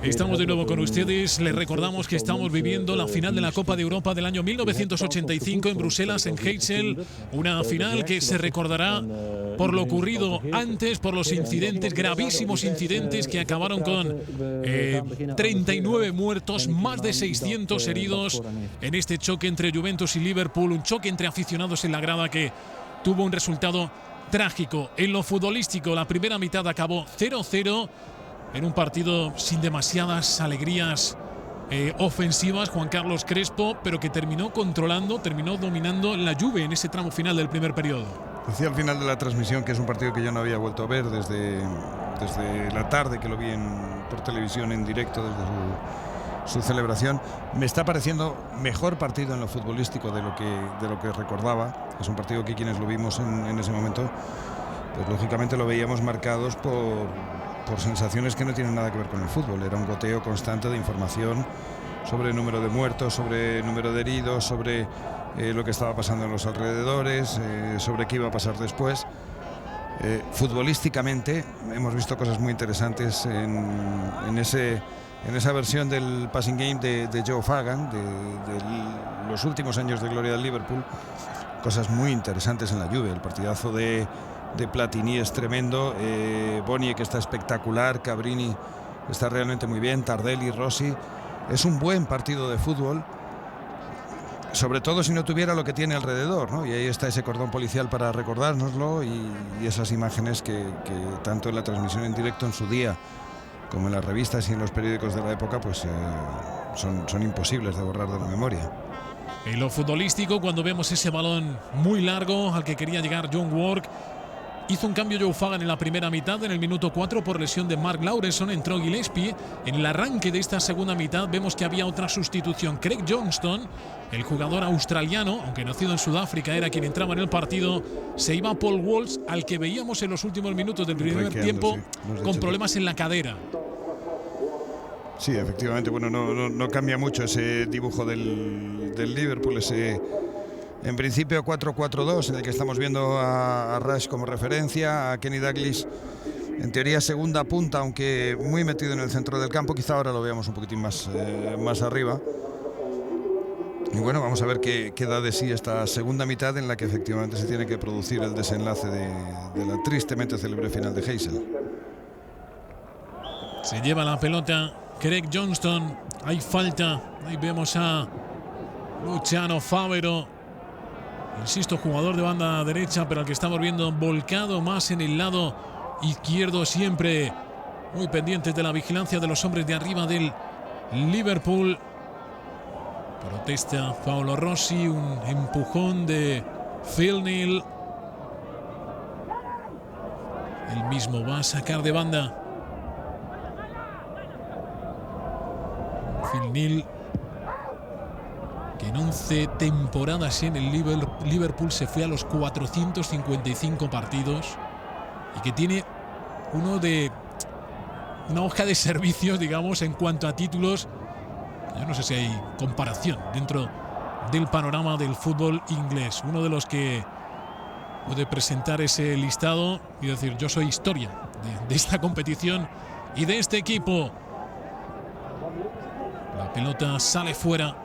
Estamos de nuevo con ustedes. Les recordamos que estamos viviendo la final de la Copa de Europa del año 1985 en Bruselas, en Heysel. Una final que se recordará por lo ocurrido antes, por los incidentes, gravísimos incidentes que acabaron con 39 muertos, más de 600 heridos en este choque entre Juventus y Liverpool. Un choque entre aficionados en la grada que tuvo un resultado trágico. En lo futbolístico, la primera mitad acabó 0-0. En un partido sin demasiadas alegrías ofensivas, Juan Carlos Crespo, pero que terminó controlando, terminó dominando la Juve en ese tramo final del primer periodo. Decía al final de la transmisión que es un partido que yo no había vuelto a ver desde la tarde que lo vi por televisión en directo, desde su celebración. Me está pareciendo mejor partido en lo futbolístico de lo que recordaba. Es un partido que quienes lo vimos en ese momento, pues lógicamente lo veíamos marcados por sensaciones que no tienen nada que ver con el fútbol. Era un goteo constante de información sobre el número de muertos, sobre el número de heridos, sobre lo que estaba pasando en los alrededores, sobre qué iba a pasar después. Futbolísticamente hemos visto cosas muy interesantes en esa versión del passing game de Joe Fagan, de los últimos años de gloria del Liverpool. Cosas muy interesantes en la Juve. El partidazo de Platini es tremendo, Boni, que está espectacular, Cabrini está realmente muy bien, Tardelli, Rossi. Es un buen partido de fútbol, sobre todo si no tuviera lo que tiene alrededor, ¿no? Y ahí está ese cordón policial para recordárnoslo y esas imágenes que tanto en la transmisión en directo en su día como en las revistas y en los periódicos de la época pues son imposibles de borrar de la memoria. En lo futbolístico, cuando vemos ese balón muy largo al que quería llegar John Work, hizo un cambio Joe Fagan en la primera mitad. En el minuto 4, por lesión de Mark Laurenson, entró Gillespie. En el arranque de esta segunda mitad vemos que había otra sustitución. Craig Johnston, el jugador australiano, aunque nacido en Sudáfrica, era quien entraba en el partido. Se iba Paul Walsh, al que veíamos en los últimos minutos del primer tiempo con problemas en la cadera. Sí, efectivamente, bueno, no cambia mucho ese dibujo del Liverpool, ese en principio 4-4-2 en el que estamos viendo a Rush como referencia, a Kenny Dalglish en teoría segunda punta, aunque muy metido en el centro del campo. Quizá ahora lo veamos un poquitín más arriba. Y bueno, vamos a ver qué da de sí esta segunda mitad en la que efectivamente se tiene que producir el desenlace de la tristemente célebre final de Heysel. Se lleva la pelota Craig Johnston, hay falta, ahí vemos a Luciano Favero, insisto, jugador de banda derecha, pero al que estamos viendo volcado más en el lado izquierdo, siempre muy pendientes de la vigilancia de los hombres de arriba del Liverpool. Protesta Paolo Rossi, un empujón de Phil Neal. Él mismo va a sacar de banda. Phil Neal, que en 11 temporadas en el Liverpool se fue a los 455 partidos y que tiene una hoja de servicios, digamos, en cuanto a títulos. Yo no sé si hay comparación dentro del panorama del fútbol inglés. Uno de los que puede presentar ese listado y decir: yo soy historia de esta competición y de este equipo. La pelota sale fuera.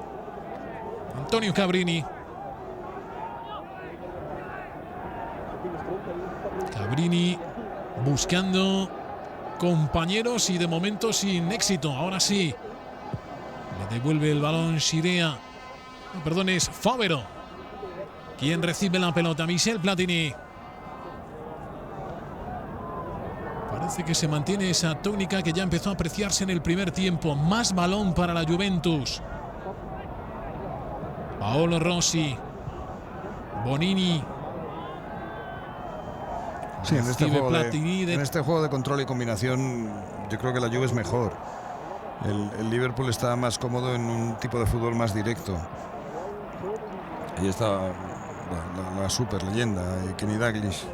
Antonio Cabrini. Cabrini buscando compañeros y de momento sin éxito. Ahora sí. Le devuelve el balón Scirea. No, perdón, es Favero quien recibe la pelota. Michel Platini. Parece que se mantiene esa tónica que ya empezó a apreciarse en el primer tiempo. Más balón para la Juventus. Paolo Rossi. Bonini. Sí, en este juego de control y combinación yo creo que la Juve es mejor. El Liverpool está más cómodo en un tipo de fútbol más directo. Ahí está la super leyenda Kenny Dalglish,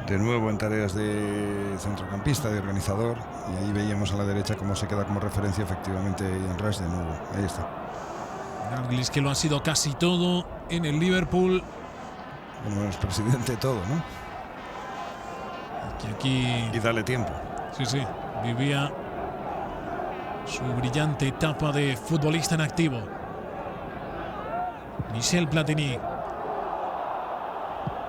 de nuevo en tareas de centrocampista, de organizador, y ahí veíamos a la derecha cómo se queda como referencia efectivamente Ian Rush de nuevo. Ahí está. Dalglish, que lo ha sido casi todo en el Liverpool. Bueno, es presidente de todo, ¿no? Aquí... Y dale tiempo. Sí, sí. vivía su brillante etapa de futbolista en activo. Michel Platini.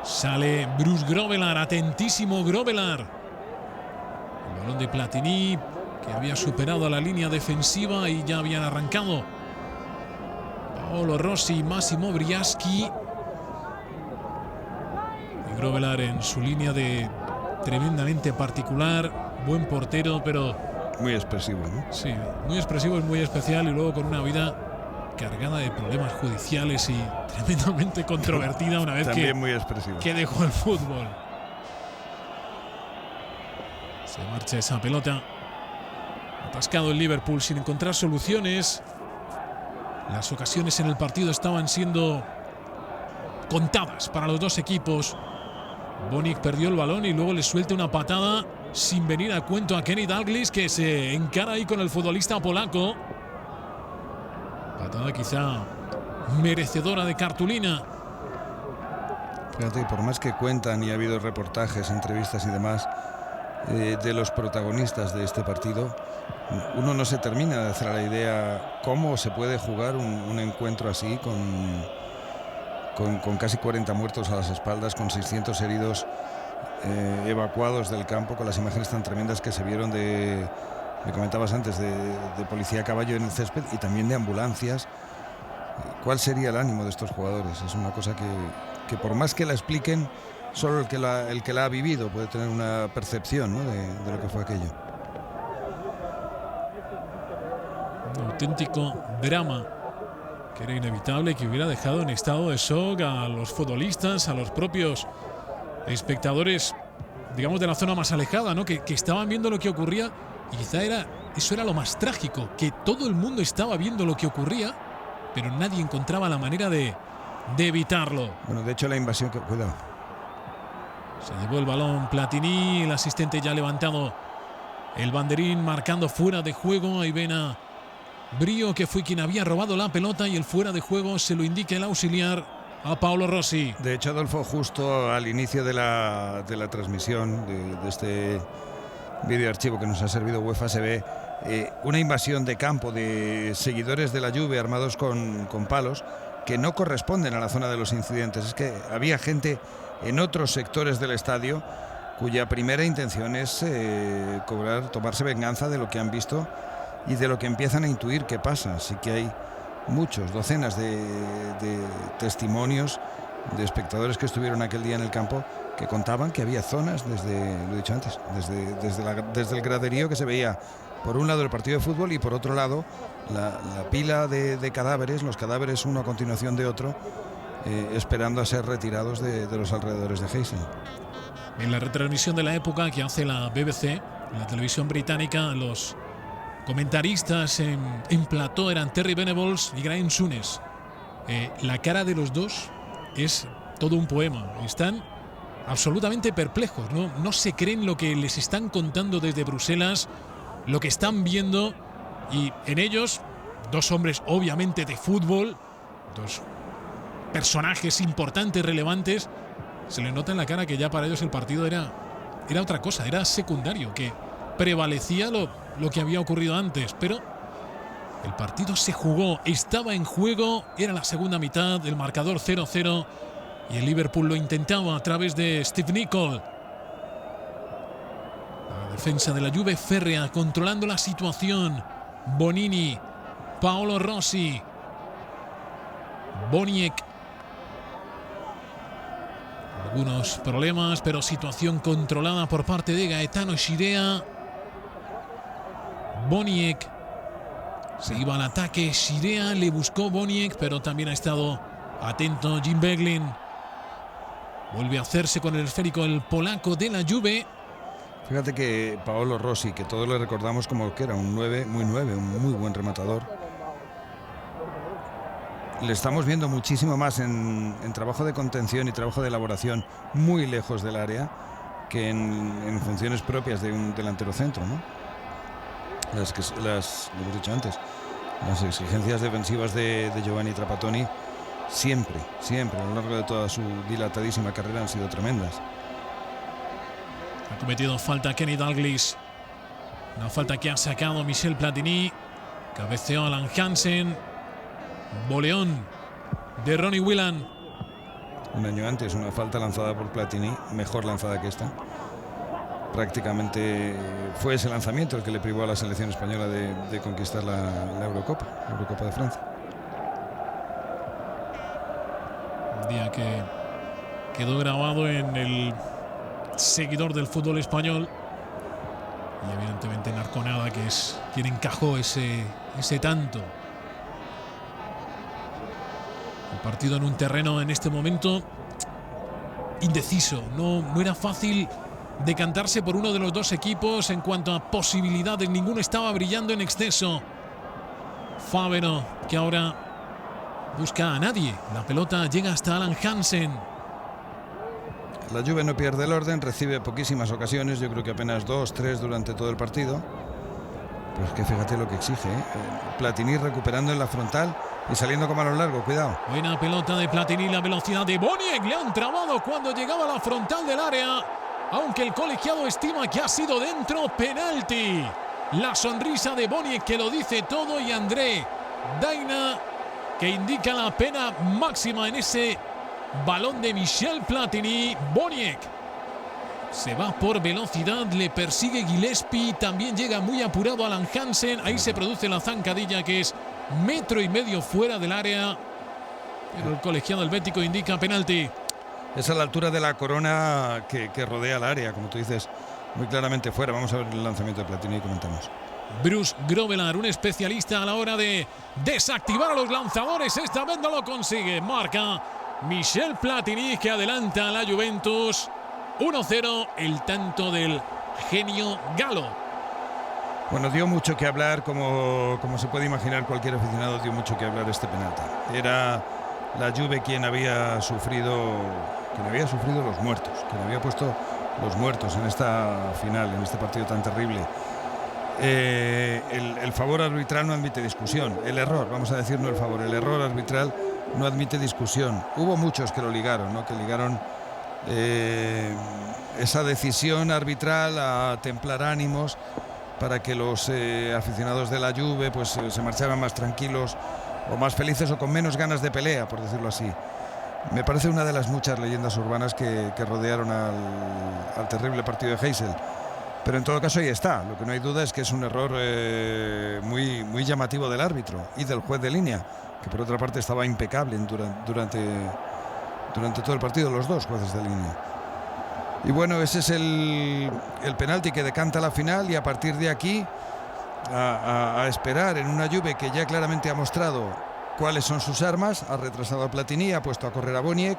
Sale Bruce Grovelar, atentísimo Grovelar. El balón de Platini, que había superado a la línea defensiva y ya habían arrancado Paolo Rossi y Massimo Briaschi. Y Grovelar en su línea de tremendamente particular, buen portero, pero muy expresivo, ¿no? Sí, muy expresivo, es muy especial, y luego con una vida cargada de problemas judiciales y tremendamente controvertida una vez también muy expresivo, que dejó el fútbol. Se marcha esa pelota. Atascado el Liverpool sin encontrar soluciones. Las ocasiones en el partido estaban siendo contadas para los dos equipos. Boniek perdió el balón y luego le suelta una patada sin venir a cuento a Kenny Dalglish, que se encara ahí con el futbolista polaco. Patada quizá merecedora de cartulina. Fíjate, por más que cuentan, y ha habido reportajes, entrevistas y demás de los protagonistas de este partido, uno no se termina de hacer a la idea cómo se puede jugar un encuentro así con casi 40 muertos a las espaldas, con 600 heridos evacuados del campo, con las imágenes tan tremendas que se vieron me comentabas antes, de policía a caballo en el césped y también de ambulancias. ¿Cuál sería el ánimo de estos jugadores? Es una cosa que por más que la expliquen, solo el que la ha vivido puede tener una percepción, ¿no?, de lo que fue aquello. Un auténtico drama que era inevitable, que hubiera dejado en estado de shock a los futbolistas, a los propios espectadores, digamos, de la zona más alejada, ¿no?, que estaban viendo lo que ocurría. Y quizá eso era lo más trágico, que todo el mundo estaba viendo lo que ocurría, pero nadie encontraba la manera de evitarlo. Bueno, de hecho la invasión... Cuidado. Se llevó el balón Platini, el asistente ya ha levantado el banderín marcando fuera de juego. Ahí ven a Brio, que fue quien había robado la pelota, y el fuera de juego se lo indica el auxiliar a Paolo Rossi. De hecho, Adolfo, justo al inicio de la transmisión de este vídeo archivo que nos ha servido UEFA, se ve una invasión de campo de seguidores de la Juve armados con palos que no corresponden a la zona de los incidentes. Es que había gente en otros sectores del estadio cuya primera intención es tomarse venganza de lo que han visto y de lo que empiezan a intuir que pasa. Así que hay docenas de testimonios de espectadores que estuvieron aquel día en el campo, que contaban que había zonas, lo he dicho antes, desde el graderío, que se veía por un lado el partido de fútbol y por otro lado la pila de cadáveres, los cadáveres uno a continuación de otro, esperando a ser retirados de los alrededores de Heysel. En la retransmisión de la época que hace la BBC, la televisión británica, los comentaristas en plató eran Terry Venables y Graham Souness. La cara de los dos es todo un poema. Están absolutamente perplejos, no se creen lo que les están contando desde Bruselas, lo que están viendo, y en ellos dos hombres obviamente de fútbol, dos personajes importantes, relevantes. Se les nota en la cara que ya para ellos el partido era otra cosa, era secundario, que prevalecía lo que había ocurrido antes, pero el partido se jugó, estaba en juego, era la segunda mitad, el marcador 0-0, y el Liverpool lo intentaba a través de Steve Nicol. La defensa de la Juve férrea, controlando la situación. Bonini, Paolo Rossi, Boniek. Algunos problemas, pero situación controlada por parte de Gaetano Scirea. Boniek se iba al ataque, Scirea le buscó Boniek, pero también ha estado atento Jim Beglin. Vuelve a hacerse con el esférico el polaco de la Juve. Fíjate que Paolo Rossi, que todos le recordamos como que era un 9, un muy buen rematador, le estamos viendo muchísimo más en trabajo de contención y trabajo de elaboración muy lejos del área que en funciones propias de un delantero centro, ¿no? Lo hemos dicho antes, las exigencias defensivas de Giovanni Trapattoni siempre a lo largo de toda su dilatadísima carrera han sido tremendas. Ha cometido falta Kenny Dalglish. Una falta que ha sacado Michel Platini. Cabeceó Alan Hansen. Boleón de Ronnie Whelan. Un año antes, una falta lanzada por Platini, mejor lanzada que esta. Prácticamente fue ese lanzamiento el que le privó a la selección española de conquistar la Eurocopa de Francia. Un día que quedó grabado en el seguidor del fútbol español. Y evidentemente en Arconada, que es quien encajó ese tanto. El partido en un terreno en este momento indeciso. No era fácil decantarse por uno de los dos equipos en cuanto a posibilidades. Ninguno estaba brillando en exceso. Favero, que ahora busca a nadie. La pelota llega hasta Alan Hansen. La Juve no pierde el orden, recibe poquísimas ocasiones, yo creo que apenas 2, 3 durante todo el partido. Pero es que fíjate lo que exige, ¿eh? Platini recuperando en la frontal y saliendo con balón largo, cuidado. Buena pelota de Platini, la velocidad de Boniek. Le han trabado cuando llegaba a la frontal del área. Aunque el colegiado estima que ha sido dentro, penalti. La sonrisa de Boniek que lo dice todo, y André Daina que indica la pena máxima en ese balón de Michel Platini. Boniek se va por velocidad, le persigue Gillespie, también llega muy apurado Alan Hansen. Ahí se produce la zancadilla, que es 1,5 metros fuera del área, pero el colegiado helvético indica penalti. Es a la altura de la corona que rodea el área, como tú dices, muy claramente fuera. Vamos a ver el lanzamiento de Platini y comentamos. Bruce Grovelar, un especialista a la hora de desactivar a los lanzadores, esta vez no lo consigue. Marca Michel Platini, que adelanta a la Juventus 1-0, el tanto del genio galo. Bueno, dio mucho que hablar, como se puede imaginar cualquier aficionado, dio mucho que hablar este penalti. Era la Juve quien había sufrido los muertos, quien había puesto los muertos en esta final, en este partido tan terrible. El favor arbitral no admite discusión. El error, vamos a decir, no el favor, el error arbitral no admite discusión. Hubo muchos que lo ligaron, ¿no? Que ligaron esa decisión arbitral a templar ánimos para que los aficionados de la Juve pues se marcharan más tranquilos o más felices o con menos ganas de pelea, por decirlo así. Me parece una de las muchas leyendas urbanas que rodearon al terrible partido de Heysel. Pero en todo caso ahí está. Lo que no hay duda es que es un error muy, muy llamativo del árbitro y del juez de línea, que por otra parte estaba impecable durante todo el partido, los dos jueces de línea. Y bueno, ese es el penalti que decanta la final, y a partir de aquí a esperar en una Juve que ya claramente ha mostrado cuáles son sus armas. Ha retrasado a Platini, ha puesto a correr a Boniek.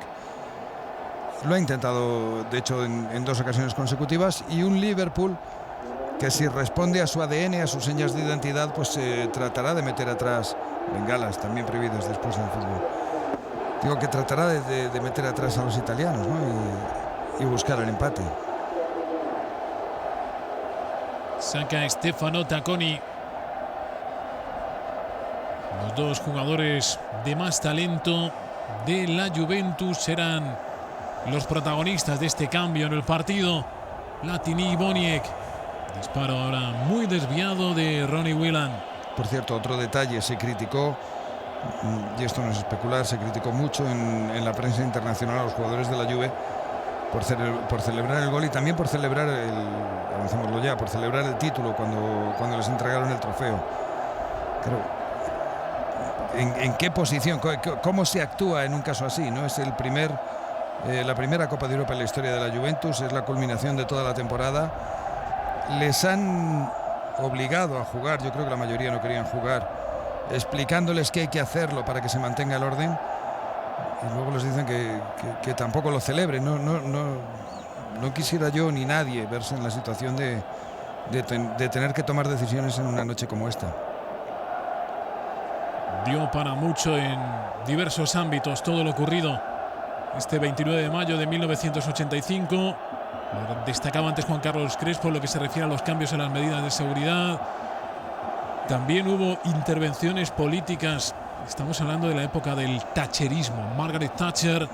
Lo ha intentado, de hecho, en 2 ocasiones consecutivas. Y un Liverpool que, si responde a su ADN, a sus señas de identidad, pues tratará de meter atrás bengalas, también prohibidas después en el fútbol. Digo que tratará de meter atrás a los italianos, ¿no? y buscar el empate. Saca Stefano Tacconi. Los dos jugadores de más talento de la Juventus serán los protagonistas de este cambio en el partido. Platini y Boniek. Disparo ahora muy desviado de Ronnie Whelan. Por cierto, otro detalle, se criticó, y esto no es especular, se criticó mucho en la prensa internacional a los jugadores de la Juve por celebrar el gol, y también por celebrar avancémoslo ya, por celebrar el título cuando les entregaron el trofeo. Claro, ¿en qué posición? ¿Cómo se actúa en un caso así? ¿No? Es la primera Copa de Europa en la historia de la Juventus, es la culminación de toda la temporada. Les han obligado a jugar, yo creo que la mayoría no querían jugar, explicándoles que hay que hacerlo para que se mantenga el orden, y luego les dicen que tampoco lo celebren. No quisiera yo ni nadie verse en la situación de tener que tomar decisiones en una noche como esta. Dio para mucho en diversos ámbitos todo lo ocurrido este 29 de mayo de 1985. Lo destacaba antes Juan Carlos Crespo en lo que se refiere a los cambios en las medidas de seguridad. También hubo intervenciones políticas. Estamos hablando de la época del thatcherismo. Margaret Thatcher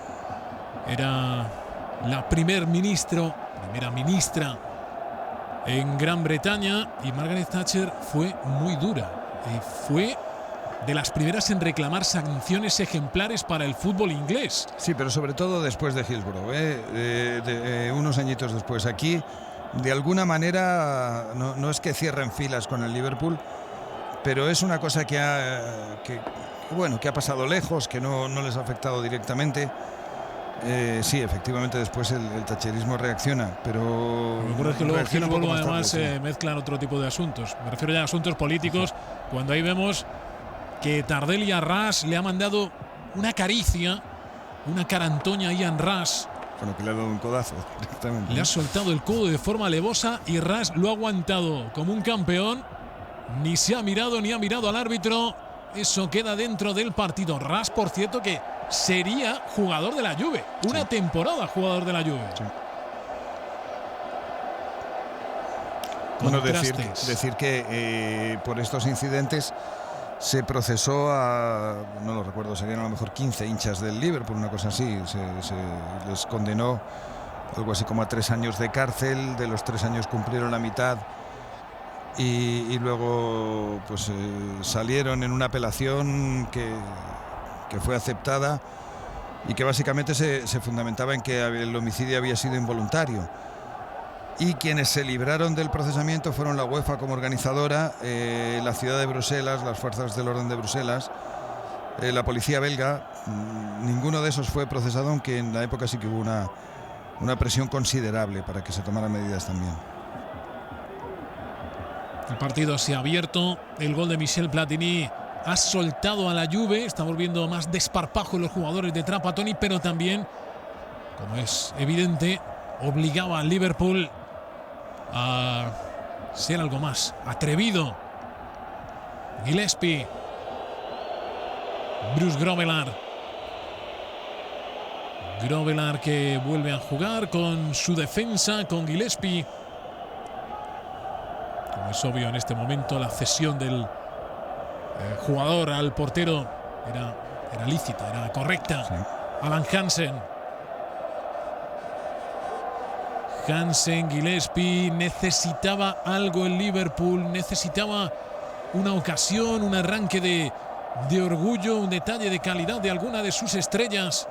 era la primera ministra en Gran Bretaña, y Margaret Thatcher fue muy dura. Fue de las primeras en reclamar sanciones ejemplares para el fútbol inglés. Sí, pero sobre todo después de Hillsborough, unos añitos después. Aquí, de alguna manera, no es que cierren filas con el Liverpool, pero es una cosa que ha pasado lejos, que no les ha afectado directamente. Sí, efectivamente después el thatcherismo reacciona, pero... Lo que ocurre es que luego Hillsborough además mezclan otro tipo de asuntos. Me refiero ya a asuntos políticos, cuando ahí vemos que Tardelli a Ras le ha mandado una caricia, una carantoña a Ian Rush. Bueno, que le ha dado un codazo directamente. Le ha soltado el codo de forma alevosa y Rush lo ha aguantado como un campeón. Ni se ha mirado ni ha mirado al árbitro. Eso queda dentro del partido. Rush, por cierto, que sería jugador de la Juve. Una temporada jugador de la Juve. Sí. Bueno, decir que por estos incidentes se procesó a, no lo recuerdo, serían a lo mejor 15 hinchas del Liverpool, una cosa así. Se les condenó algo así como a 3 años de cárcel. De los 3 años cumplieron la mitad y luego pues salieron en una apelación que fue aceptada y que básicamente se fundamentaba en que el homicidio había sido involuntario. Y quienes se libraron del procesamiento fueron la UEFA como organizadora, la ciudad de Bruselas, las fuerzas del orden de Bruselas, la policía belga. Ninguno de esos fue procesado, aunque en la época sí que hubo una presión considerable para que se tomaran medidas también. El partido se ha abierto, el gol de Michel Platini ha soltado a la Juve. Estamos viendo más desparpajo en los jugadores de Trapattoni, pero también, como es evidente, obligaba al Liverpool a ser algo más atrevido. Gillespie, Bruce Grovelar que vuelve a jugar con su defensa, con Gillespie. Como es obvio en este momento, la cesión del jugador al portero era lícita, era correcta. Sí. Alan Hansen, Gillespie. Necesitaba algo el Liverpool, necesitaba una ocasión, un arranque de orgullo, un detalle de calidad de alguna de sus estrellas.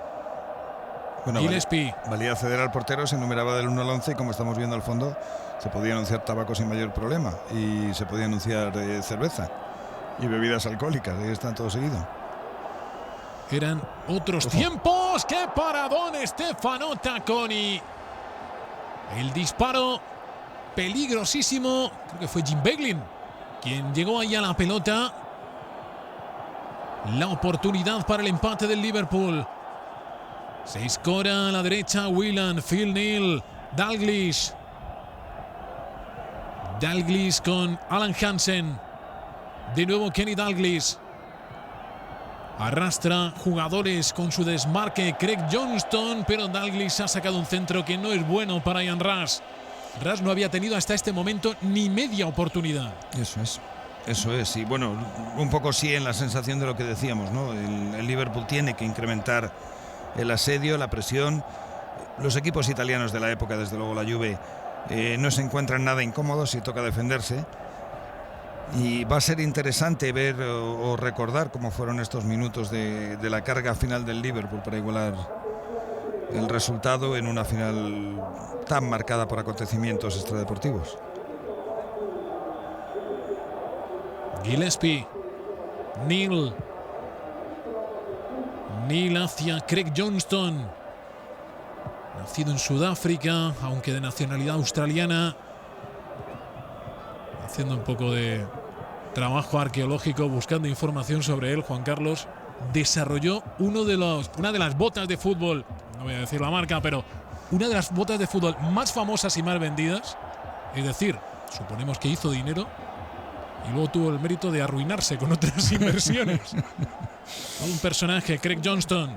Bueno, Gillespie. Valía acceder al portero, se enumeraba del 1 al 11 y, como estamos viendo al fondo, se podía anunciar tabaco sin mayor problema y se podía anunciar cerveza y bebidas alcohólicas. Ahí están todos seguidos. Eran otros tiempos. ¡Qué paradón, Stefano Tacconi! El disparo peligrosísimo. Creo que fue Jim Beglin quien llegó ahí a la pelota. La oportunidad para el empate del Liverpool. Se escora a la derecha Whelan, Phil Neal, Dalglish con Alan Hansen. De nuevo Kenny Dalglish. Arrastra jugadores con su desmarque Craig Johnston, pero Dalglish ha sacado un centro que no es bueno para Ian Rush. Rush no había tenido hasta este momento ni media oportunidad. Eso es. Y bueno, un poco sí en la sensación de lo que decíamos, ¿no? El Liverpool tiene que incrementar el asedio, la presión. Los equipos italianos de la época, desde luego la Juve, no se encuentran nada incómodos si toca defenderse. Y va a ser interesante ver o recordar cómo fueron estos minutos de la carga final del Liverpool para igualar el resultado en una final tan marcada por acontecimientos extradeportivos. Gillespie, Neal hacia Craig Johnston, nacido en Sudáfrica, aunque de nacionalidad australiana. Haciendo un poco de trabajo arqueológico, buscando información sobre él, Juan Carlos desarrolló una de las botas de fútbol, no voy a decir la marca, pero una de las botas de fútbol más famosas y más vendidas. Es decir, suponemos que hizo dinero y luego tuvo el mérito de arruinarse con otras inversiones. Un personaje, Craig Johnston.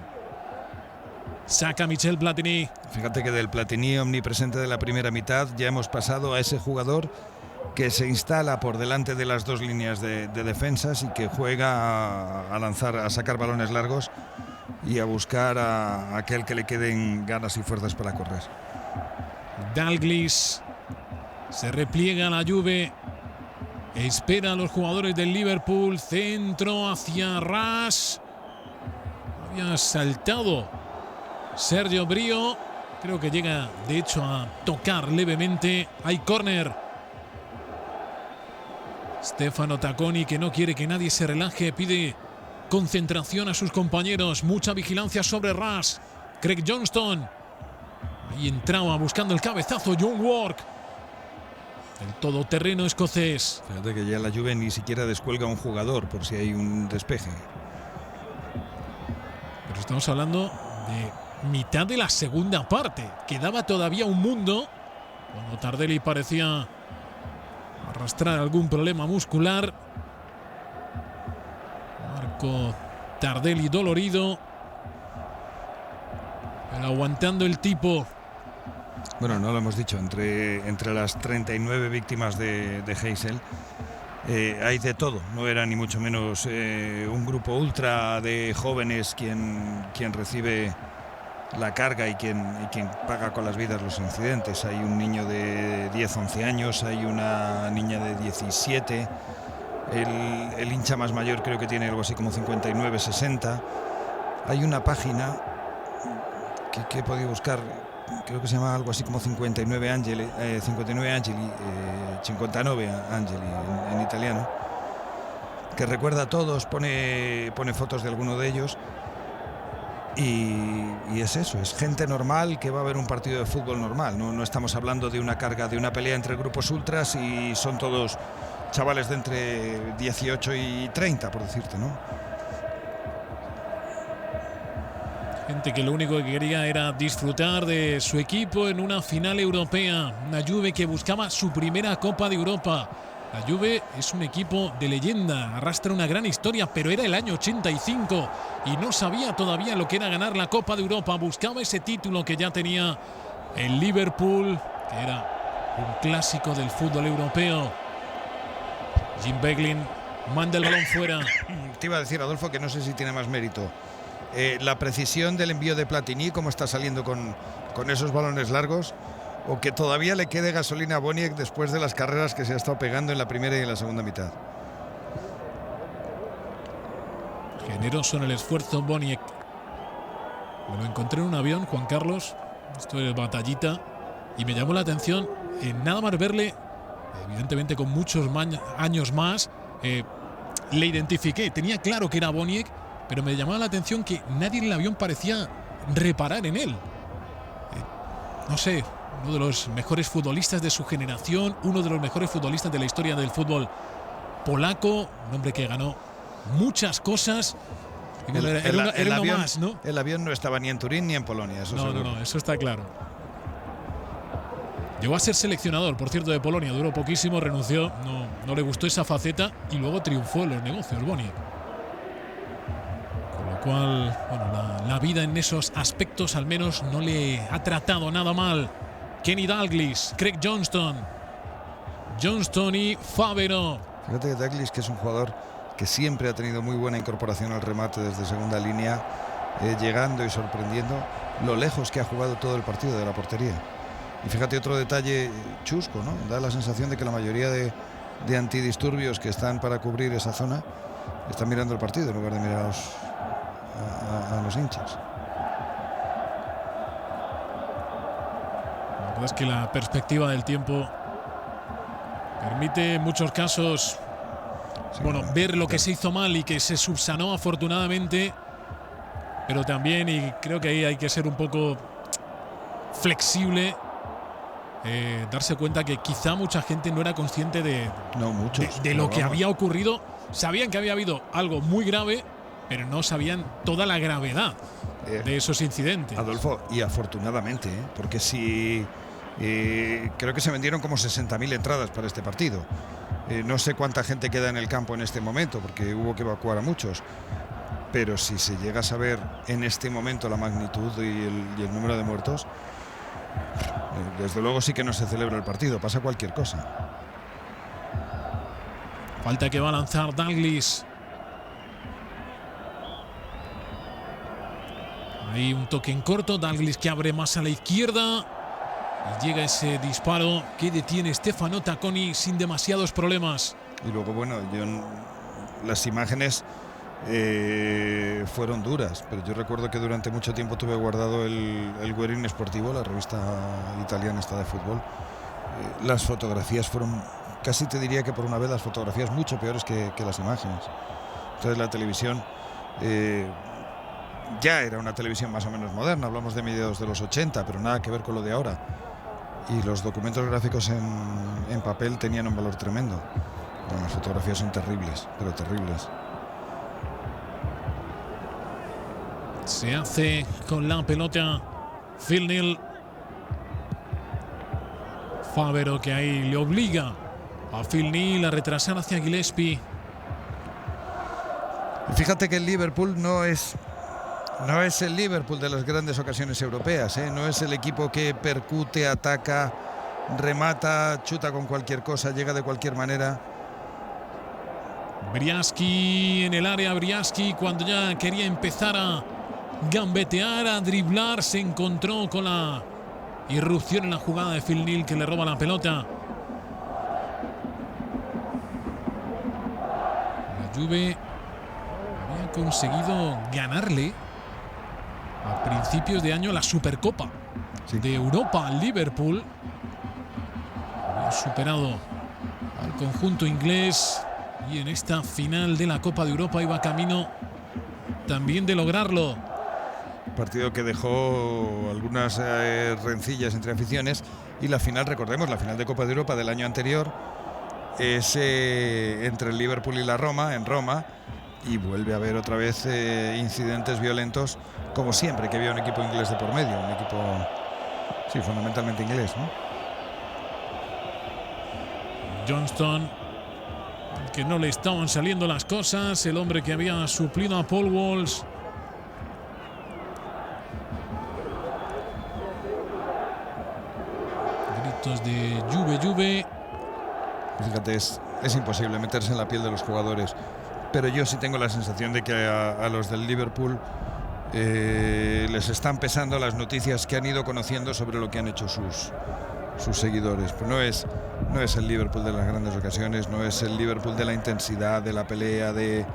Saca Michel Platini. Fíjate que del Platini omnipresente de la primera mitad ya hemos pasado a ese jugador que se instala por delante de las dos líneas de defensas y que juega a lanzar, a sacar balones largos y a buscar a aquel que le queden ganas y fuerzas para correr. Dalglish Se repliega la Juve. Espera a los jugadores del Liverpool. Centro hacia Ras. Había saltado Sergio Brio. Creo que llega de hecho a tocar levemente. Hay córner. Stefano Tacconi, que no quiere que nadie se relaje, pide concentración a sus compañeros. Mucha vigilancia sobre Ras. Craig Johnston. Ahí entraba buscando el cabezazo Young Work. El todoterreno escocés. Fíjate que ya la Juve ni siquiera descuelga a un jugador por si hay un despeje. Pero estamos hablando de mitad de la segunda parte. Quedaba todavía un mundo cuando Tardelli parecía arrastrar algún problema muscular. Marco Tardelli dolorido, pero aguantando el tipo. Bueno, no lo hemos dicho, entre las 39 víctimas de Heysel hay de todo. No era ni mucho menos un grupo ultra de jóvenes quien recibe la carga y quien paga con las vidas los incidentes. Hay un niño de 10-11 años, hay una niña de 17, el hincha más mayor creo que tiene algo así como 59-60. Hay una página que he podido buscar, creo que se llama algo así como 59 Angeli, 59 Angeli en italiano, que recuerda a todos, pone fotos de alguno de ellos. Y es eso, es gente normal que va a ver un partido de fútbol normal. No estamos hablando de una carga, de una pelea entre grupos ultras, y son todos chavales de entre 18 y 30, por decirte, ¿no? Gente que lo único que quería era disfrutar de su equipo en una final europea. Una Juve que buscaba su primera Copa de Europa. La Juve es un equipo de leyenda, arrastra una gran historia, pero era el año 85 y no sabía todavía lo que era ganar la Copa de Europa. Buscaba ese título que ya tenía el Liverpool, que era un clásico del fútbol europeo. Jim Beglin manda el balón fuera. Te iba a decir, Adolfo, que no sé si tiene más mérito la precisión del envío de Platini, cómo está saliendo con esos balones largos, o que todavía le quede gasolina a Boniek después de las carreras que se ha estado pegando en la primera y en la segunda mitad. Generoso en el esfuerzo Boniek. Me lo encontré en un avión, Juan Carlos. Esto es batallita. Y me llamó la atención nada más verle, evidentemente con muchos años más, le identifiqué. Tenía claro que era Boniek, pero me llamaba la atención que nadie en el avión parecía reparar en él. No sé, uno de los mejores futbolistas de su generación, uno de los mejores futbolistas de la historia del fútbol polaco, un hombre que ganó muchas cosas. Era uno más, ¿no? El avión no estaba ni en Turín ni en Polonia. Eso no, eso está claro. Llegó a ser seleccionador, por cierto, de Polonia, duró poquísimo, renunció, no le gustó esa faceta y luego triunfó en los negocios, Boniek. Con lo cual, bueno, la vida en esos aspectos al menos no le ha tratado nada mal. Kenny Dalglish, Craig Johnston y Favero. Fíjate que Dalglish, que es un jugador que siempre ha tenido muy buena incorporación al remate desde segunda línea, llegando y sorprendiendo lo lejos que ha jugado todo el partido de la portería. Y fíjate otro detalle chusco, ¿no? Da la sensación de que la mayoría de antidisturbios que están para cubrir esa zona están mirando el partido en lugar de mirar a los hinchas. La verdad es que la perspectiva del tiempo permite en muchos casos ver lo que se hizo mal y que se subsanó afortunadamente, pero también, y creo que ahí hay que ser un poco flexible, darse cuenta que quizá mucha gente no era consciente de lo que había ocurrido. Sabían que había habido algo muy grave, pero no sabían toda la gravedad de esos incidentes. Adolfo, y afortunadamente, porque si creo que se vendieron como 60.000 entradas para este partido. No sé cuánta gente queda en el campo en este momento, porque hubo que evacuar a muchos. Pero si se llega a saber en este momento la magnitud y el número de muertos, desde luego sí que no se celebra el partido, pasa cualquier cosa. Falta que va a lanzar Dalglish. Ahí un toque en corto, Dalglish que abre más a la izquierda. Y llega ese disparo que detiene Stefano Tacconi sin demasiados problemas. Y luego, bueno, las imágenes fueron duras, pero yo recuerdo que durante mucho tiempo tuve guardado el Guerin Sportivo, la revista italiana esta de fútbol. Las fotografías fueron, casi te diría que por una vez, las fotografías mucho peores que las imágenes. Entonces la televisión ya era una televisión más o menos moderna, hablamos de mediados de los 80, pero nada que ver con lo de ahora. Y los documentos gráficos en papel tenían un valor tremendo. Bueno, las fotografías son terribles, pero terribles. Se hace con la pelota Phil Neal. Favero que ahí le obliga a Phil Neal a retrasar hacia Gillespie. Fíjate que el Liverpool no es el Liverpool de las grandes ocasiones europeas, ¿eh? No es el equipo que percute, ataca, remata, chuta con cualquier cosa, llega de cualquier manera. Briaski en el área, Briaski cuando ya quería empezar a gambetear, a driblar, se encontró con la irrupción en la jugada de Phil Neal, que le roba la pelota. La Juve había conseguido ganarle a principios de año la Supercopa de Europa al Liverpool. Había superado al conjunto inglés y en esta final de la Copa de Europa iba camino también de lograrlo. Partido que dejó algunas rencillas entre aficiones, y la final, recordemos, la final de Copa de Europa del año anterior es entre el Liverpool y la Roma, en Roma, y vuelve a haber otra vez incidentes violentos, como siempre que había un equipo inglés de por medio, un equipo, sí, fundamentalmente inglés, ¿no? Johnston, que no le estaban saliendo las cosas, el hombre que había suplido a Paul Walsh. Gritos de Juve. Fíjate, es imposible meterse en la piel de los jugadores, pero yo sí tengo la sensación de que a los del Liverpool les están pesando las noticias que han ido conociendo sobre lo que han hecho sus seguidores. Pero no es el Liverpool de las grandes ocasiones, no es el Liverpool de la intensidad, de la pelea, de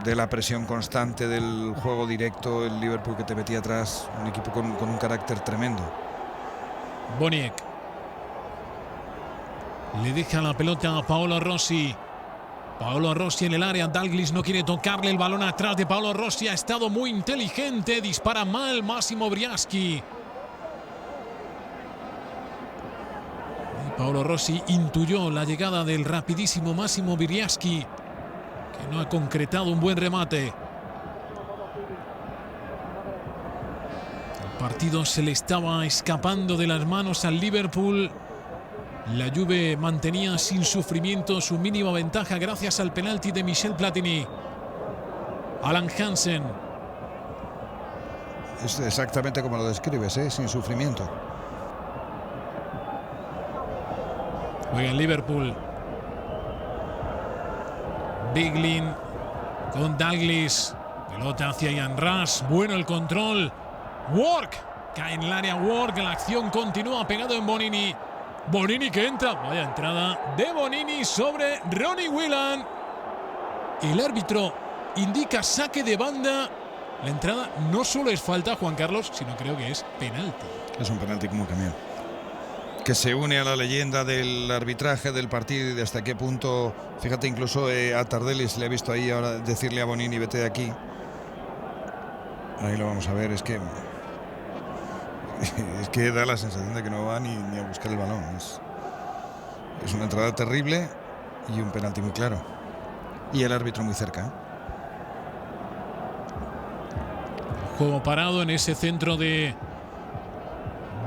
la presión constante, del juego directo, el Liverpool que te metía atrás, un equipo con un carácter tremendo. Boniek le deja la pelota a Paolo Rossi. Paolo Rossi en el área, Dalglish no quiere tocarle el balón atrás de Paolo Rossi, ha estado muy inteligente, dispara mal Massimo Briaschi. Paolo Rossi intuyó la llegada del rapidísimo Massimo Briaschi, que no ha concretado un buen remate. El partido se le estaba escapando de las manos al Liverpool. La Juve mantenía sin sufrimiento su mínima ventaja gracias al penalti de Michel Platini. Alan Hansen. Es exactamente como lo describes, ¿eh? Sin sufrimiento. Juega en Liverpool. Biglin con Dalglish. Pelota hacia Ian Rush. Bueno el control. Work. Cae en el área Work. La acción continúa pegado en Bonini. Bonini que entra. Vaya entrada de Bonini sobre Ronnie Whelan. El árbitro indica saque de banda. La entrada no solo es falta, Juan Carlos, sino creo que es penalti. Es un penalti como un camión, que se une a la leyenda del arbitraje del partido y de hasta qué punto, fíjate, incluso a Tardelli se le ha visto ahí ahora decirle a Bonini vete de aquí. Ahí lo vamos a ver, es que da la sensación de que no va ni a buscar el balón. Es una entrada terrible y un penalti muy claro. Y el árbitro muy cerca, ¿eh? Juego parado en ese centro de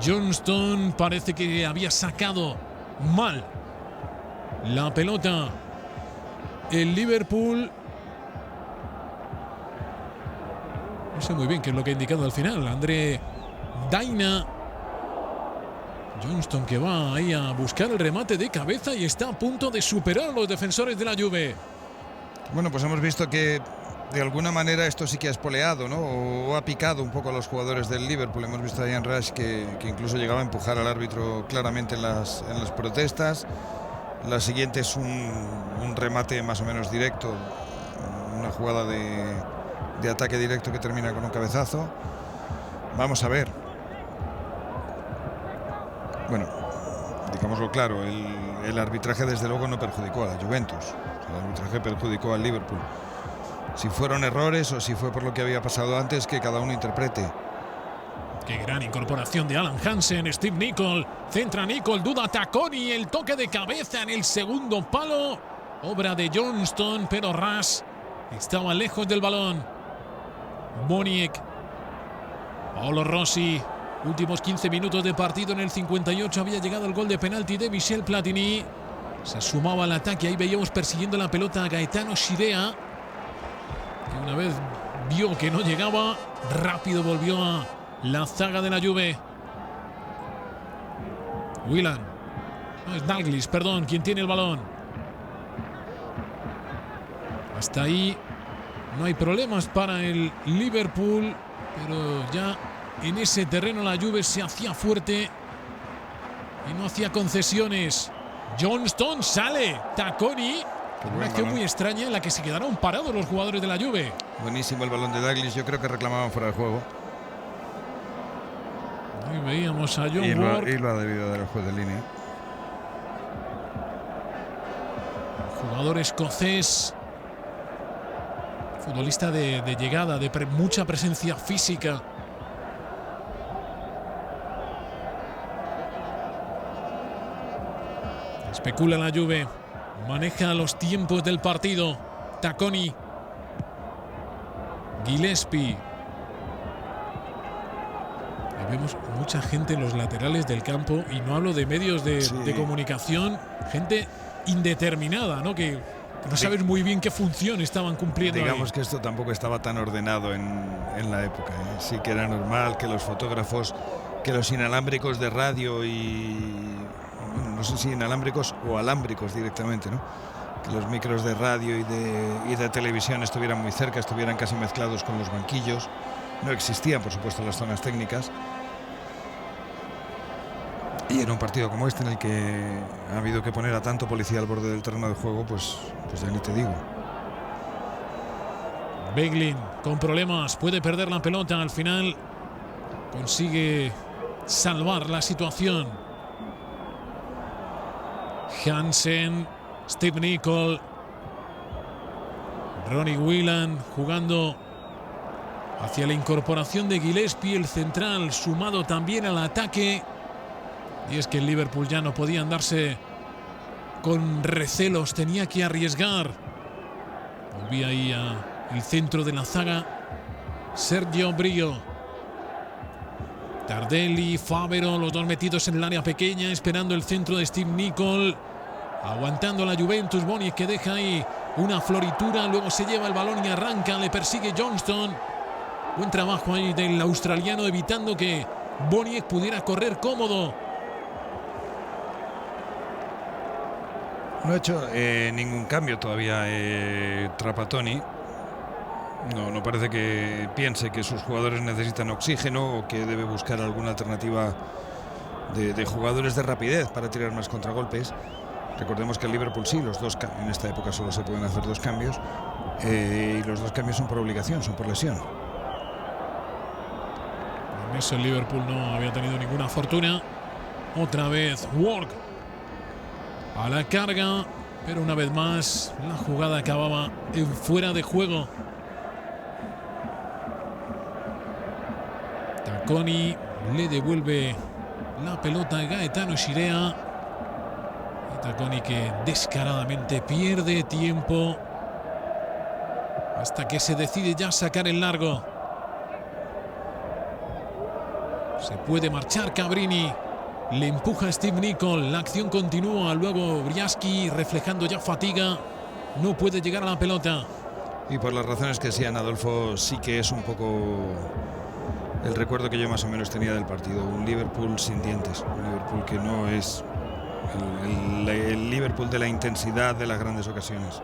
Johnston. Parece que había sacado mal la pelota el Liverpool. No sé muy bien qué es lo que ha indicado al final André Daina. Johnston que va ahí a buscar el remate de cabeza y está a punto de superar a los defensores de la Juve. Bueno, pues hemos visto que de alguna manera esto sí que ha espoleado, ¿no? O ha picado un poco a los jugadores del Liverpool. Hemos visto a Ian Rush que incluso llegaba a empujar al árbitro claramente en las protestas. La siguiente es un remate más o menos directo, una jugada de ataque directo que termina con un cabezazo. Vamos a ver. Bueno, digámoslo claro, el arbitraje desde luego no perjudicó a la Juventus. El arbitraje perjudicó al Liverpool. Si fueron errores o si fue por lo que había pasado antes, que cada uno interprete. Qué gran incorporación de Alan Hansen. Steve Nicol, centra Nicol, duda Tacconi, el toque de cabeza en el segundo palo. Obra de Johnston, pero Rush estaba lejos del balón. Boniek, Paolo Rossi. Últimos 15 minutos de partido. En el 58 había llegado el gol de penalti de Michel Platini. Se sumaba al ataque. Ahí veíamos persiguiendo la pelota a Gaetano Scirea, que una vez vio que no llegaba, rápido volvió a la zaga de la Juve. Whelan, no, es Dalglish, perdón, quien tiene el balón. Hasta ahí no hay problemas para el Liverpool, pero ya en ese terreno la Juve se hacía fuerte y no hacía concesiones. Johnston sale, Tacconi. Una acción muy extraña en la que se quedaron parados los jugadores de la Juve. Buenísimo el balón de Dalglish. Yo creo que reclamaban fuera de juego. Ahí veíamos a John Ward. Y lo ha debido dar el juez de línea. Jugador escocés. Futbolista de llegada, de mucha presencia física. Especula la Juve. Maneja los tiempos del partido. Tacconi. Gillespie. Vemos mucha gente en los laterales del campo, y no hablo de medios de comunicación, gente indeterminada, ¿no? Que no sabes muy bien qué función estaban cumpliendo. Digamos ahí. Que esto tampoco estaba tan ordenado en la época, ¿eh? Sí que era normal que los fotógrafos, que los inalámbricos de radio bueno, no sé si inalámbricos o alámbricos directamente, ¿no? Que los micros de radio y de televisión estuvieran muy cerca, estuvieran casi mezclados con los banquillos. No existían, por supuesto, las zonas técnicas. Y en un partido como este, en el que ha habido que poner a tanto policía al borde del terreno de juego, pues ya ni te digo. Beglin con problemas, puede perder la pelota. Al final consigue salvar la situación. Hansen, Steve Nicol, Ronnie Whelan jugando hacia la incorporación de Gillespie, el central, sumado también al ataque. Y es que el Liverpool ya no podía andarse con recelos, tenía que arriesgar. Volvía ahí al centro de la zaga Sergio Brio. Tardelli, Fabero, los dos metidos en el área pequeña, esperando el centro de Steve Nicol. Aguantando la Juventus. Boniek, que deja ahí una floritura, luego se lleva el balón y arranca, le persigue Johnston. Buen trabajo ahí del australiano, evitando que Boniek pudiera correr cómodo. No ha hecho ningún cambio todavía Trapattoni. No parece que piense que sus jugadores necesitan oxígeno o que debe buscar alguna alternativa de jugadores de rapidez para tirar más contragolpes. Recordemos que el Liverpool sí, en esta época solo se pueden hacer 2 cambios, y los 2 cambios son por obligación, son por lesión. En eso el Liverpool no había tenido ninguna fortuna. Otra vez Ward a la carga, pero una vez más la jugada acababa en fuera de juego. Tacconi le devuelve la pelota a Gaetano Scirea. Y Tacconi, que descaradamente pierde tiempo hasta que se decide ya sacar el largo. Se puede marchar Cabrini. Le empuja a Steve Nicol. La acción continúa. Luego Briaski, reflejando ya fatiga, no puede llegar a la pelota. Y por las razones que sean, Adolfo, sí que es un poco el recuerdo que yo más o menos tenía del partido. Un Liverpool sin dientes. Un Liverpool que no es el Liverpool de la intensidad de las grandes ocasiones.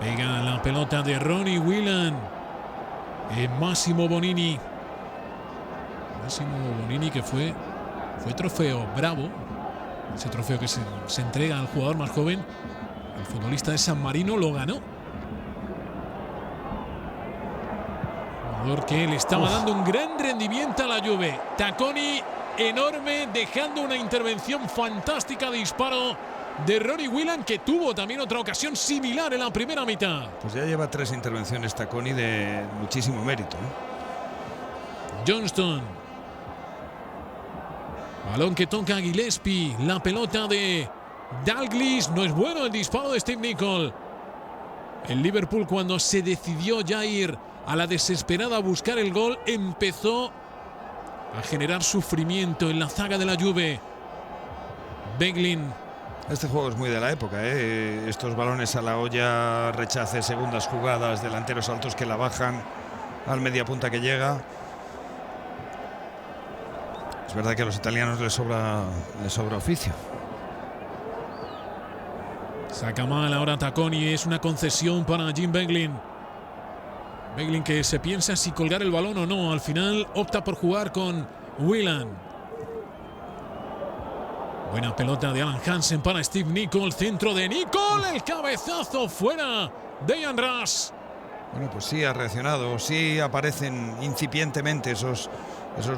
Pega la pelota de Ronnie Whelan en Massimo Bonini. Massimo Bonini, que fue trofeo Bravo. Ese trofeo que se entrega al jugador más joven. El futbolista de San Marino lo ganó. Jugador que le estaba dando un gran rendimiento a la Juve. Tacconi enorme, dejando una intervención fantástica de disparo de Ronnie Whelan, que tuvo también otra ocasión similar en la primera mitad. Pues ya lleva 3 intervenciones Tacconi de muchísimo mérito, Johnston. Balón que toca a Gillespie. La pelota de Dalglish. No es bueno el disparo de Steve Nicol. El Liverpool, cuando se decidió ya ir a la desesperada a buscar el gol, empezó a generar sufrimiento en la zaga de la Juve. Beglin. Este juego es muy de la época, estos balones a la olla, rechaces, segundas jugadas, delanteros altos que la bajan, al media punta que llega. Es verdad que a los italianos les sobra oficio. Saca mal ahora Tacconi, es una concesión para Jim Beglin. Beglin, que se piensa si colgar el balón o no, al final opta por jugar con Whelan. Buena pelota de Alan Hansen para Steve Nicol, centro de Nicol, el cabezazo fuera de Ian Rush. Bueno, pues sí ha reaccionado, sí aparecen incipientemente esos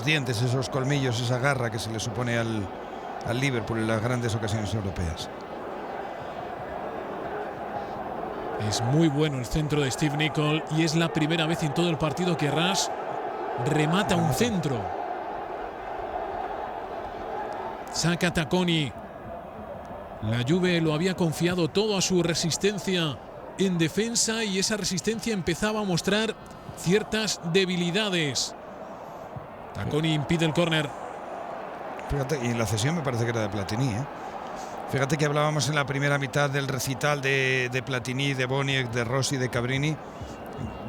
dientes, esos colmillos, esa garra que se le supone al Liverpool en las grandes ocasiones europeas. Es muy bueno el centro de Steve Nicol y es la primera vez en todo el partido que Rush remata un centro. Saca Tacconi. La Juve lo había confiado todo a su resistencia en defensa y esa resistencia empezaba a mostrar ciertas debilidades. Tacconi impide el córner. Fíjate, y la cesión me parece que era de Platini, Fíjate que hablábamos en la primera mitad del recital de Platini, de Boniek, de Rossi, de Cabrini.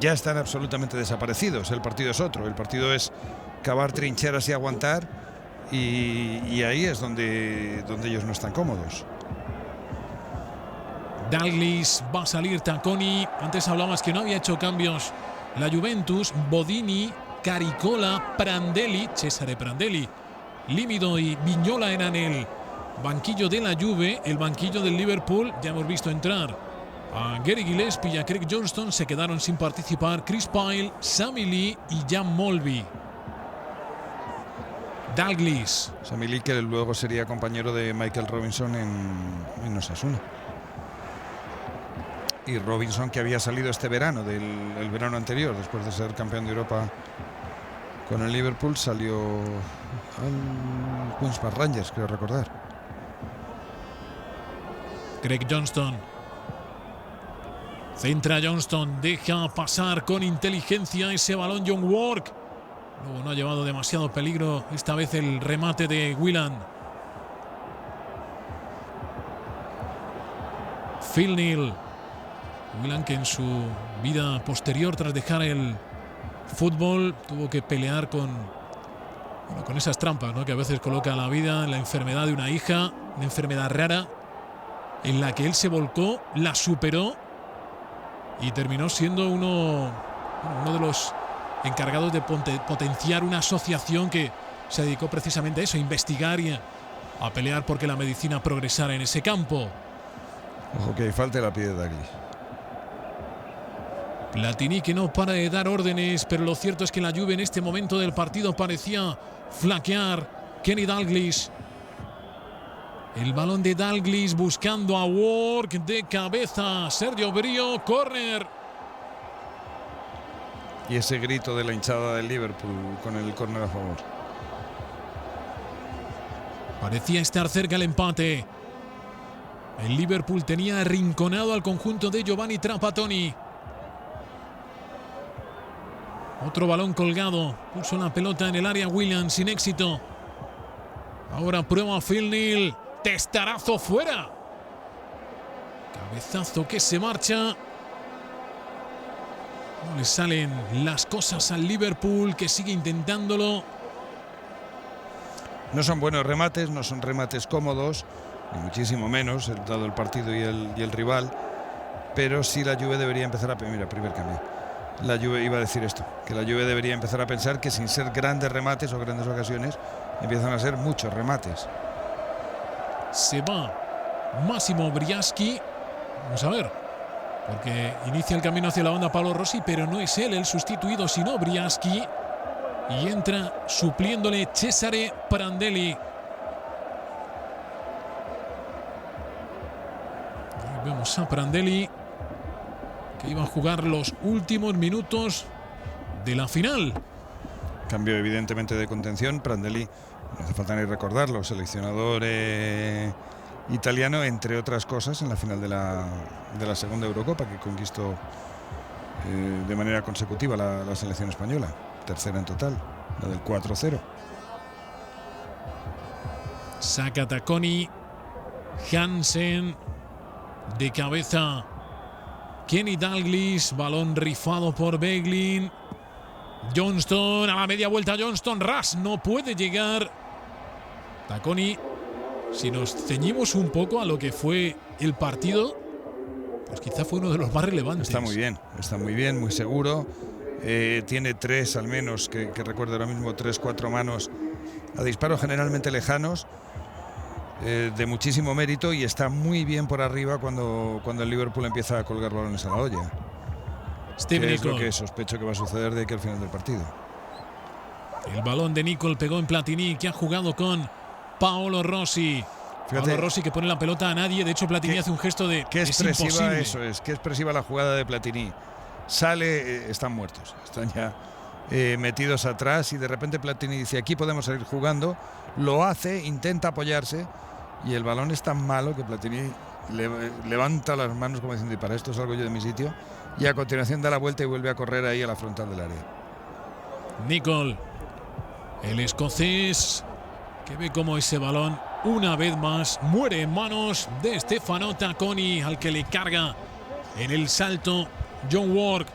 Ya están absolutamente desaparecidos. El partido es otro. El partido es cavar trincheras y aguantar. Y ahí es donde ellos no están cómodos. Dalglish, va a salir Tacconi. Antes hablabas que no había hecho cambios la Juventus. Bodini, Caricola, Prandelli, Cesare Prandelli, Límido y Vignola eran el banquillo de la Juve. El banquillo del Liverpool, ya hemos visto entrar a Gary Gillespie y a Craig Johnston. Se quedaron sin participar Chris Pyle, Sammy Lee y Jan Molby. Dalglish. Sammy Lee, que luego sería compañero de Michael Robinson en Osasuna. Y Robinson, que había salido este verano, el verano anterior, después de ser campeón de Europa con el Liverpool, salió al Queens Park Rangers, creo recordar. Craig Johnston. Centra Johnston, deja pasar con inteligencia ese balón John Work. Luego no ha llevado demasiado peligro esta vez el remate de Whelan. Phil Neal. Whelan, que en su vida posterior, tras dejar el fútbol, tuvo que pelear con esas trampas, ¿no?, que a veces coloca la vida, la enfermedad de una hija, una enfermedad rara, en la que él se volcó, la superó y terminó siendo uno de los encargados de potenciar una asociación que se dedicó precisamente a eso, a investigar y a pelear porque la medicina progresara en ese campo. Ojo que falte la pie de Dalglish. Platini, que no para de dar órdenes, pero lo cierto es que la Juve en este momento del partido parecía flaquear. Kenny Dalglish. El balón de Dalglish buscando a Work de cabeza. Sergio Brio, córner. Y ese grito de la hinchada del Liverpool con el córner a favor. Parecía estar cerca el empate. El Liverpool tenía arrinconado al conjunto de Giovanni Trapattoni. Otro balón colgado. Puso la pelota en el área Williams sin éxito. Ahora prueba Phil Neal. Testarazo fuera. Cabezazo que se marcha. No le salen las cosas al Liverpool, que sigue intentándolo. No son buenos remates, no son remates cómodos, ni muchísimo menos, dado el partido y el rival. pero sí la Juve debería empezar a... Mira, primer cambio. La Juve, iba a decir esto, que la Juve debería empezar a pensar que sin ser grandes remates o grandes ocasiones, empiezan a ser muchos remates. Se va Massimo Briaschi. Vamos a ver, porque inicia el camino hacia la banda Paolo Rossi, pero no es él el sustituido, sino Briaschi. Y entra supliéndole Cesare Prandelli. Ahí vemos a Prandelli, que iba a jugar los últimos minutos de la final. Cambio evidentemente de contención. Prandelli, no hace falta ni recordarlo, seleccionador italiano, entre otras cosas, en la final de la segunda Eurocopa, que conquistó de manera consecutiva la selección española. Tercera en total, la del 4-0. Saca Tacconi, Hansen, de cabeza Kenny Dalglish, balón rifado por Beglin. Johnston a la media vuelta, Johnston, ras, no puede llegar. Tacconi, si nos ceñimos un poco a lo que fue el partido, pues quizá fue uno de los más relevantes. Está muy bien, muy seguro. Tiene tres al menos, que recuerdo ahora mismo, 3-4 manos a disparos generalmente lejanos, de muchísimo mérito, y está muy bien por arriba cuando el Liverpool empieza a colgar balones a la olla. Que es lo que sospecho que va a suceder de aquí al final del partido. El balón de Nicol pegó en Platini, que ha jugado con Paolo Rossi. Fíjate, Paolo Rossi que pone la pelota a nadie. De hecho, Platini hace un gesto de qué expresiva, imposible. Eso es, qué expresiva la jugada de Platini. Sale, están muertos, están ya metidos atrás, y de repente Platini dice: aquí podemos seguir jugando. Lo hace, intenta apoyarse, y el balón es tan malo que Platini levanta las manos como diciendo: y para esto salgo yo de mi sitio, y a continuación da la vuelta y vuelve a correr ahí a la frontal del área. Nicol, el escocés, que ve cómo ese balón una vez más muere en manos de Stefano Tacconi, al que le carga en el salto John Ward.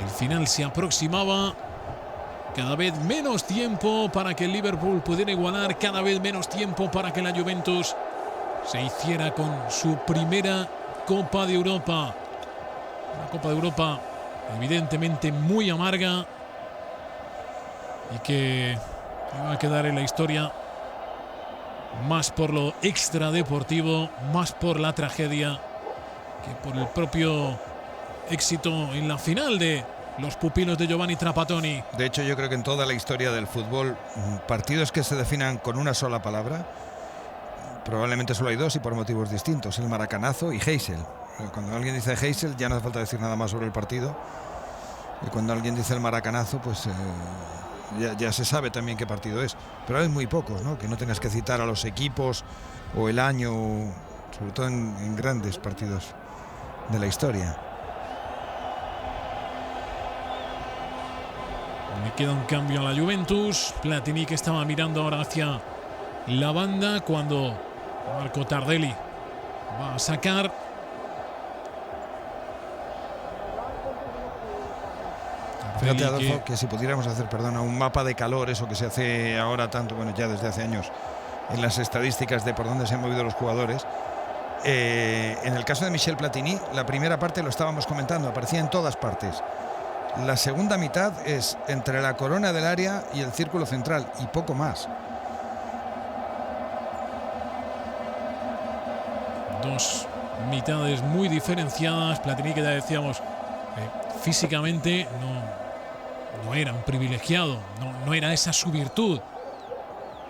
El final se aproximaba. Cada vez menos tiempo para que el Liverpool pudiera igualar, cada vez menos tiempo para que la Juventus se hiciera con su primera Copa de Europa. Una Copa de Europa evidentemente muy amarga y que iba a quedar en la historia más por lo extradeportivo, más por la tragedia que por el propio éxito en la final de los pupilos de Giovanni Trapattoni. De hecho, yo creo que en toda la historia del fútbol, partidos que se definan con una sola palabra, probablemente solo hay dos, y por motivos distintos: el maracanazo y Heysel. Cuando alguien dice Heysel, ya no hace falta decir nada más sobre el partido, y cuando alguien dice el maracanazo, pues ya se sabe también qué partido es. Pero hay muy pocos, ¿no?, que no tengas que citar a los equipos o el año, sobre todo en grandes partidos de la historia. Le queda un cambio a la Juventus. Platini, que estaba mirando ahora hacia la banda cuando Marco Tardelli va a sacar. Fíjate, Adolfo, que si pudiéramos hacer, un mapa de calor, eso que se hace ahora tanto, bueno, ya desde hace años, en las estadísticas de por dónde se han movido los jugadores. En el caso de Michel Platini, la primera parte, lo estábamos comentando, aparecía en todas partes. La segunda mitad es entre la corona del área y el círculo central, y poco más. Dos mitades muy diferenciadas. Platini, que ya decíamos, físicamente no era un privilegiado, no era esa su virtud.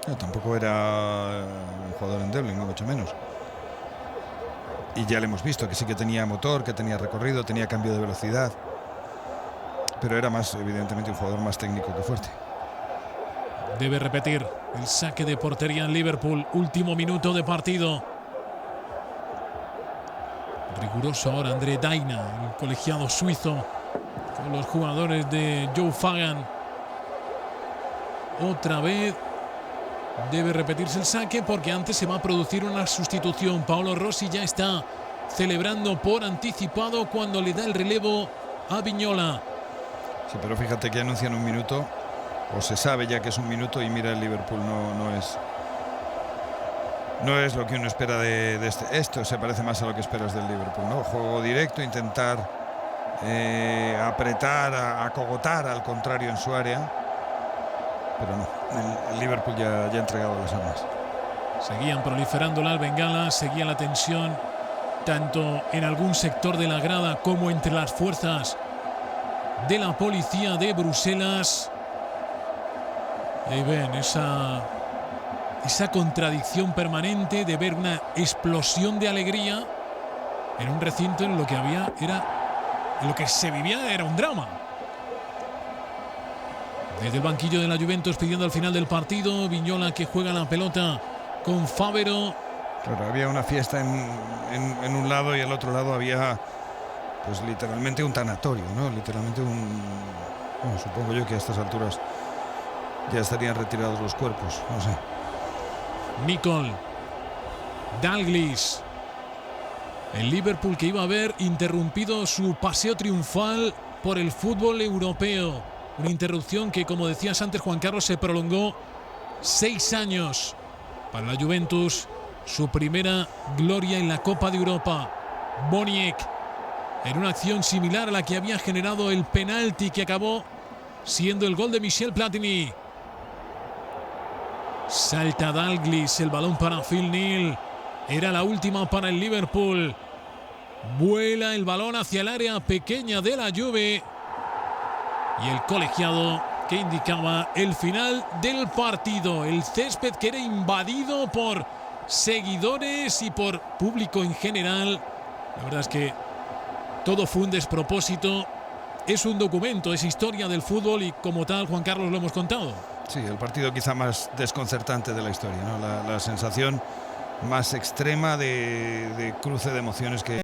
No, tampoco era un jugador endeble, ni mucho menos. Y ya le hemos visto que sí que tenía motor, que tenía recorrido, tenía cambio de velocidad, pero era más, evidentemente, un jugador más técnico que fuerte. Debe repetir el saque de portería en Liverpool. Último minuto de partido. Riguroso ahora André Daina, el colegiado suizo, con los jugadores de Joe Fagan. Otra vez debe repetirse el saque, porque antes se va a producir una sustitución. Paolo Rossi ya está celebrando por anticipado cuando le da el relevo a Vignola. Sí, pero fíjate que anuncian un minuto, o se sabe ya que es un minuto, y mira, el Liverpool no es no es lo que uno espera de esto se parece más a lo que esperas del Liverpool, ¿no? Juego directo, intentar apretar, acogotar al contrario en su área, pero no, el Liverpool ya ha entregado las armas. Seguían proliferando las bengalas, seguía la tensión tanto en algún sector de la grada como entre las fuerzas de la policía de Bruselas. Y ven esa contradicción permanente de ver una explosión de alegría en un recinto en lo que se vivía era un drama. Desde el banquillo de la Juventus pidiendo al final del partido, Vignola que juega la pelota con Fávero. Claro, había una fiesta en un lado y al otro lado había pues literalmente un tanatorio, ¿no? Literalmente bueno, supongo yo que a estas alturas ya estarían retirados los cuerpos, no sé. Nicol Dalglish, el Liverpool que iba a haber interrumpido su paseo triunfal por el fútbol europeo. Una interrupción que, como decías antes, Juan Carlos, se prolongó 6 años. Para la Juventus, su primera gloria en la Copa de Europa. Boniek, en una acción similar a la que había generado el penalti que acabó siendo el gol de Michel Platini. Salta Dalglish, el balón para Phil Neal. Era la última para el Liverpool. Vuela el balón hacia el área pequeña de la Juve. Y el colegiado que indicaba el final del partido. El césped que era invadido por seguidores y por público en general. La verdad es que todo fue un despropósito. Es un documento, es historia del fútbol y como tal, Juan Carlos, lo hemos contado. Sí, el partido quizá más desconcertante de la historia, ¿no? La sensación más extrema de cruce de emociones que